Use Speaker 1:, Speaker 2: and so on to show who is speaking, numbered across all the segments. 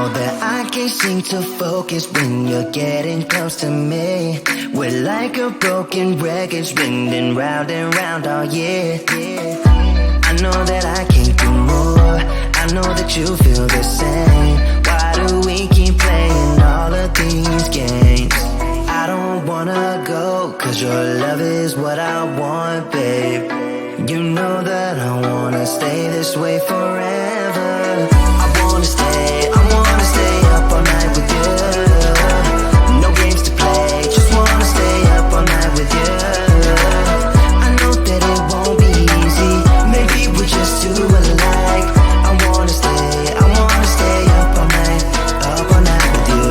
Speaker 1: know that I can't seem to focus when you're getting close to me. We're like a broken record spinning round and round all year. I know that I can't do more. I know that you feel the same. Why do we keep playing all of these games? I don't wanna go, cause your love is what I want, babe. You know that I wanna stay this way forever. I wanna stay up all night with you. No games to play, just wanna stay up all night with you. I know that it won't be easy, maybe we're just too alike. I wanna stay up all night with you.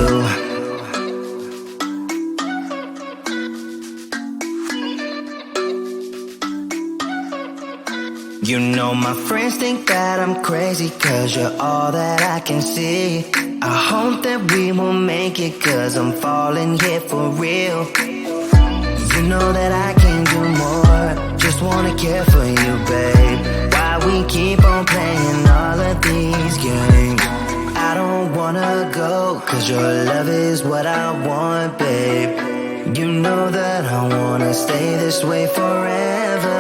Speaker 1: You know my friends think that I'm crazy, cause you're all that I can see. I hope that we will make it, cause I'm falling here for real. You know that I can't do more, just wanna care for you, babe. Why we keep on playing all of these games? I don't wanna go, cause your love is what I want, babe. You know that I wanna stay this way forever.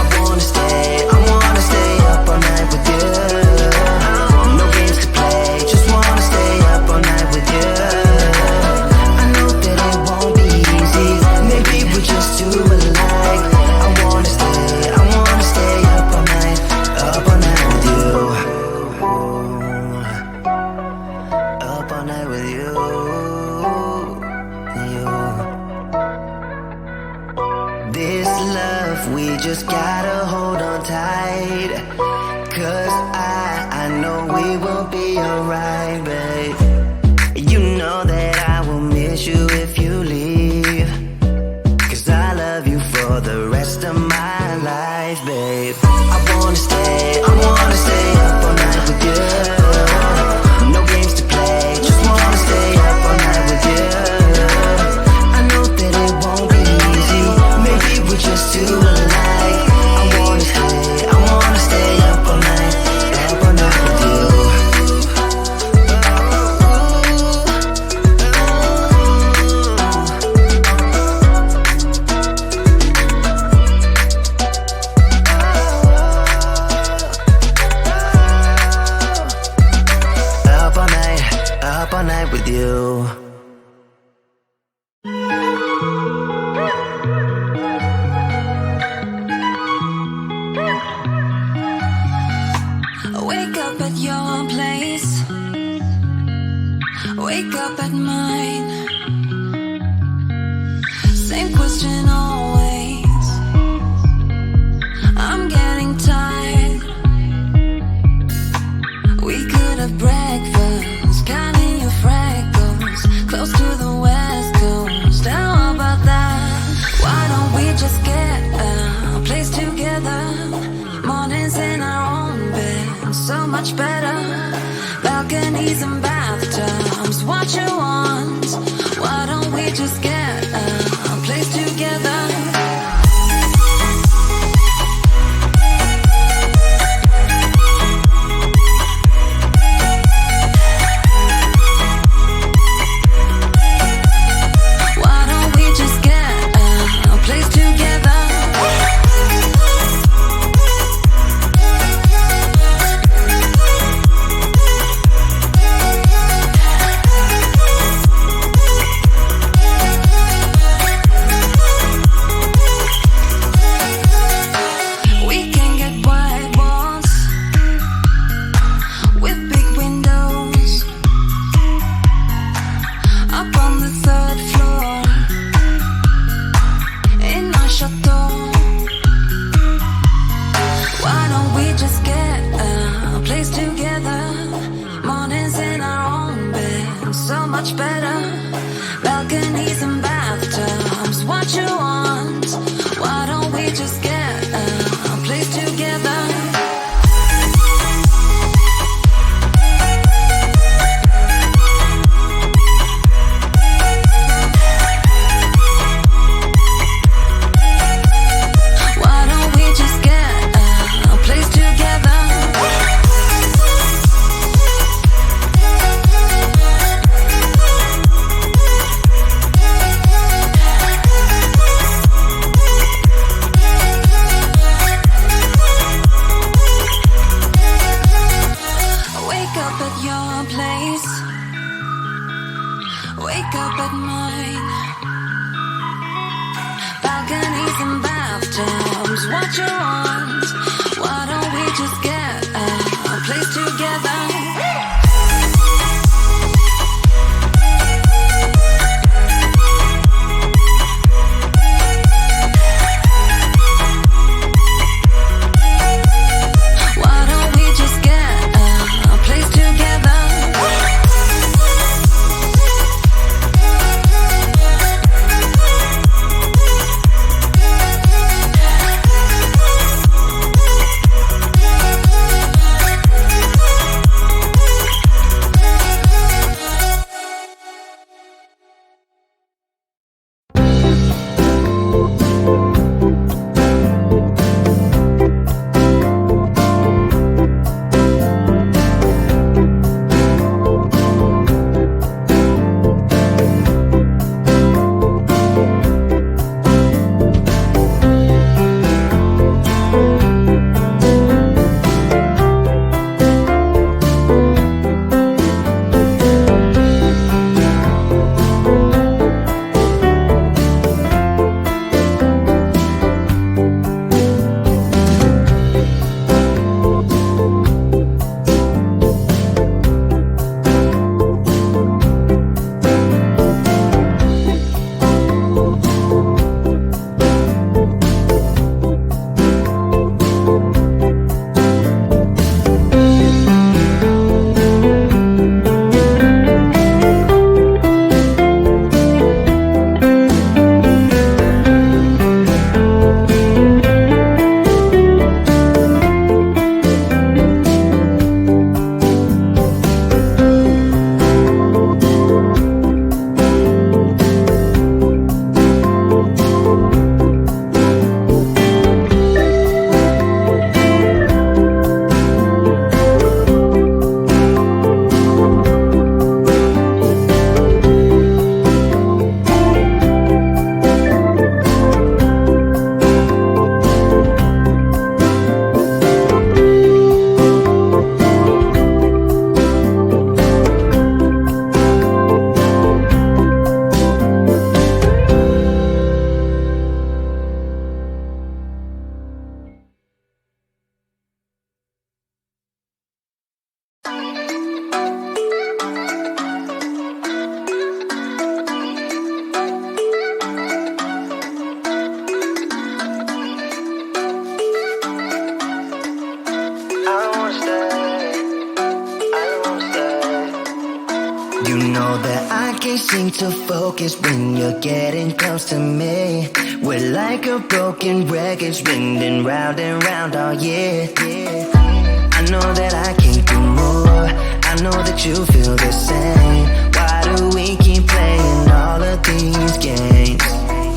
Speaker 1: I wanna stay up all night with you. No games to play, just wanna stay up all night with you. I know that it won't be easy, maybe we're just too alike. I wanna stay up all night with you. Up all night with you. This love, we just gotta hold on tight. Cause I know we will be alright, babe. You know that I will miss you if you leave. Cause I love you for the rest of my life, babe. I wanna stay up all night with you. No games to play, just wanna stay up all night with you. I know that it won't be easy, maybe we're just too alike. I wanna stay up all night with you. Up all night with you.
Speaker 2: Wake up at your place, wake up at mine. Same question always. I'm getting tired. We could have breakfast, counting your freckles, close to the west coast. How about that? Why don't we just get a place together? Mornings in our own bed, so much better. Balconies and bathtubs, what you want? Why don't we just get a place together? want. Why don't we just get a place together?
Speaker 1: You know that I can't seem to focus when you're getting close to me. We're like a broken record spinning round and round all year. I know that I can't do more. I know that you feel the same. Why do we keep playing all of these games?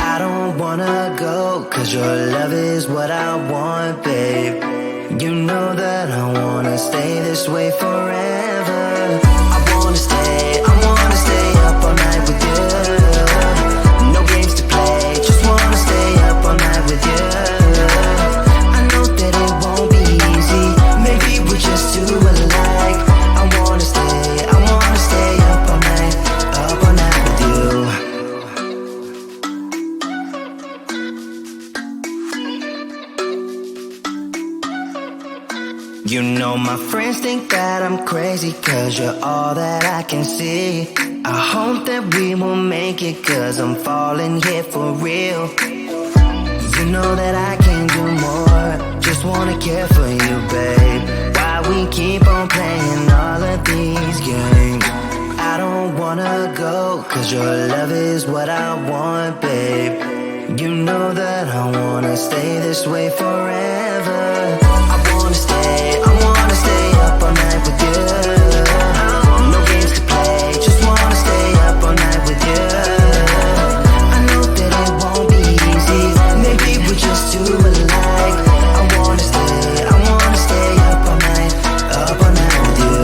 Speaker 1: I don't wanna go, cause your love is what I want, babe. You know that I wanna stay this way forever. I wanna stay up all night with you. No games to play, just wanna stay up all night with you. I know that it won't be easy, maybe we're just too alike. I wanna stay up all night with you. You know my friends think that I'm crazy, cause you're all that I can see. I hope that we will make it, cause I'm falling here for real. You know that I can't do more, just wanna care for you, babe. Why we keep on playing all of these games? I don't wanna go, cause your love is what I want, babe. You know that I wanna stay this way forever. I wanna stay up all night with you. No games to play, just wanna stay up all night with you. I know that it won't be easy, maybe we're just too alike. I wanna stay up all night with you.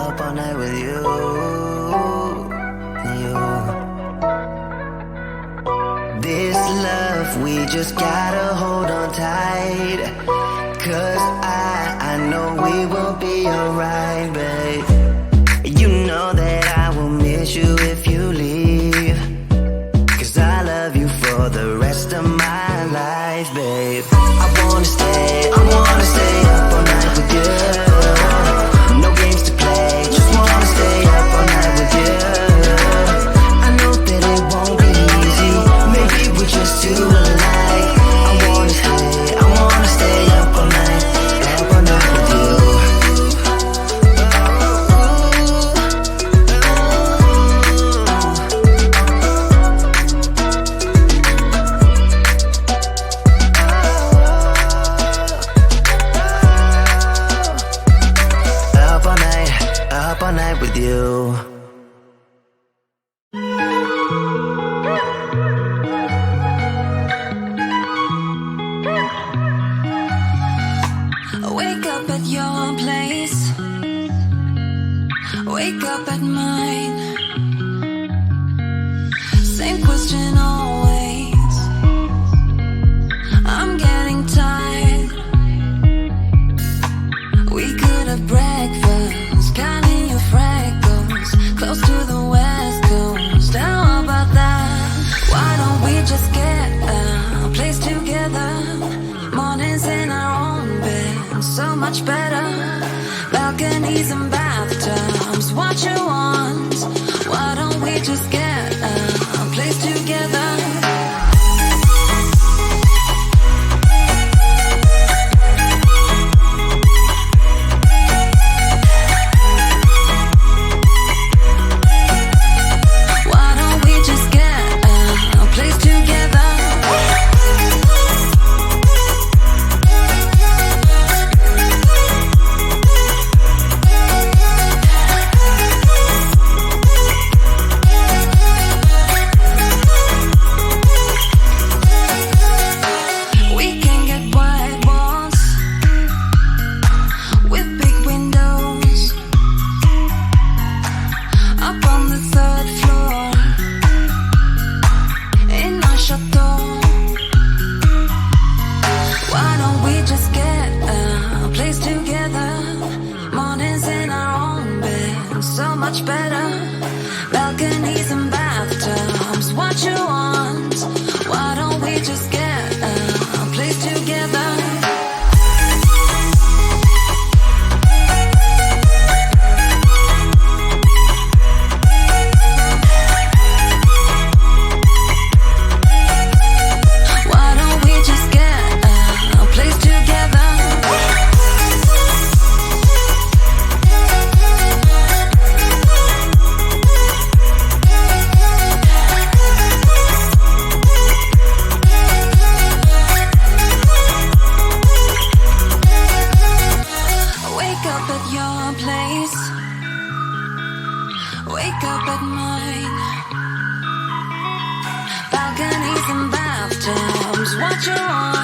Speaker 1: Up all night with you. This love, we just gotta hold on tight. Cause I know we will be alright, babe. You know that I will miss you if you leave. Cause I love you for the rest rest of my life, babe. I wanna stay up all night with you. No games to play, just wanna stay up all night with you. I know that it won't be easy, maybe we're just too alike. I wanna stay up all night with you. Up all night with you.
Speaker 2: Wake up at your place, wake up at mine. Same question always, I'm getting tired. We could have breakfast, counting your freckles, close to the west coast. How about that? Why don't we just get a place together? Mornings in our own bed, so much better. Balconies and bathtubs, what you want? Why don't we just get a place together? Wake up at mine. Balconies and bathtubs, what you want?